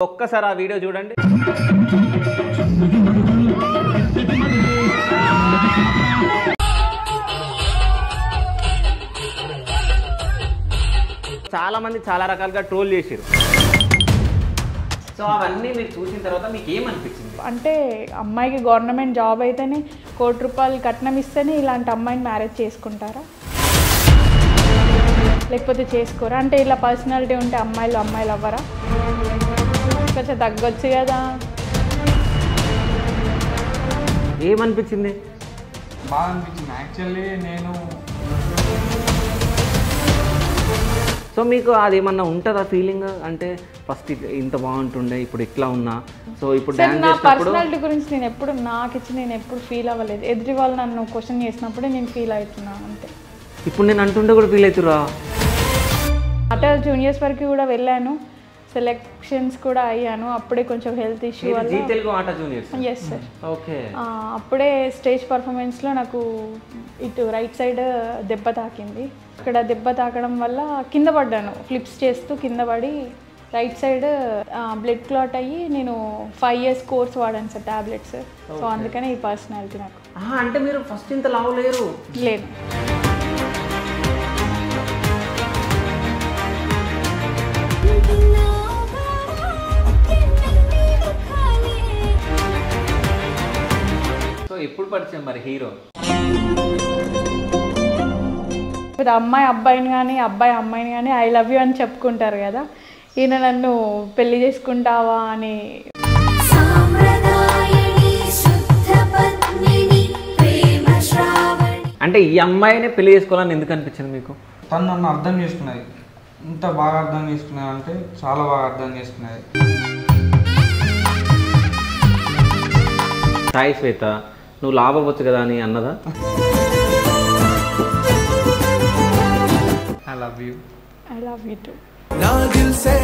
ఒక్కసారి ఆ వీడియో చూడండి. చాలా మంది చాలా రకాలుగా ట్రోల్ చేశారు. సో అవన్నీ మీరు చూసిన తర్వాత మీకు ఏమనిపించింది? అంటే అమ్మాయికి గవర్నమెంట్ జాబ్ అయితేనే ₹1,00,00,000 కట్నం ఇస్తేనే ఇలాంటి అమ్మాయిని మ్యారేజ్ చేసుకుంటారా, లేకపోతే చేసుకోరా? అంటే ఇలా పర్సనాలిటీ ఉంటే అమ్మాయిలు అవ్వరా? కొంచెం తగ్గొచ్చు కదా. ఏమనిపించింది? బాగా అనిపించింది యాక్చువల్లీ. నేను సో మీకు అది ఏమన్నా ఉంటుందా ఫీలింగ్? అంటే ఫస్ట్ ఇంత బాగుంటుండే, ఇప్పుడు ఇట్లా ఉన్నా, సో ఇప్పుడు డాన్స్ నా చేసినప్పుడు పర్సనాలిటీ గురించి నేను ఎప్పుడు ఫీల్ అవ్వలేదు. ఎదుటి వాళ్ళు నన్ను క్వశ్చన్ చేసినప్పుడే నేను ఫీల్ అవుతున్నాను అంతే. ఇప్పుడు నేను అంటుండే కూడా ఫీల్ అవుతురా? అటు జూనియర్స్ వరకు కూడా వెళ్ళాను, సెలెక్షన్స్ కూడా అయ్యాను. అప్పుడే కొంచెం హెల్త్ ఇష్యూ వల్ల Zee Telugu Aata juniors. Yes sir. Okay. అప్పుడే స్టేజ్ పర్ఫార్మెన్స్లో నాకు ఇటు రైట్ సైడ్ దెబ్బ తాకింది. ఇక్కడ దెబ్బ తాకడం వల్ల కింద పడ్డాను, ఫ్లిప్స్ చేస్తూ కింద పడి రైట్ సైడ్ బ్లడ్ క్లాట్ అయ్యి నేను 5 years కోర్స్ వాడాను సార్ టాబ్లెట్స్. సో అందుకనే ఈ పర్సనాలిటీ నాకు. అంటే మీరు ఫస్ట్ ఇంత లావు లేరు? లేదు. సో ఎప్పుడు పరిచయం మరి హీరో? ఇప్పుడు అమ్మాయి అబ్బాయిని కానీ అబ్బాయి అమ్మాయిని కానీ ఐ లవ్ యూ అని చెప్పుకుంటారు కదా. ఈయన నన్ను పెళ్లి చేసుకుంటావా అని. అంటే ఈ అమ్మాయినే పెళ్లి చేసుకోవాలని ఎందుకు అనిపించింది మీకు? తను నన్ను అర్థం చేసుకున్నది. ఇంత బాగా అర్థం చేసుకున్నది అంటే చాలా బాగా అర్థం చేసుకున్నది. సాయి శ్వేత నువ్వు లాభవచ్చు కదా అని అన్నదా? I love you. I love you two. నా దిల్ సే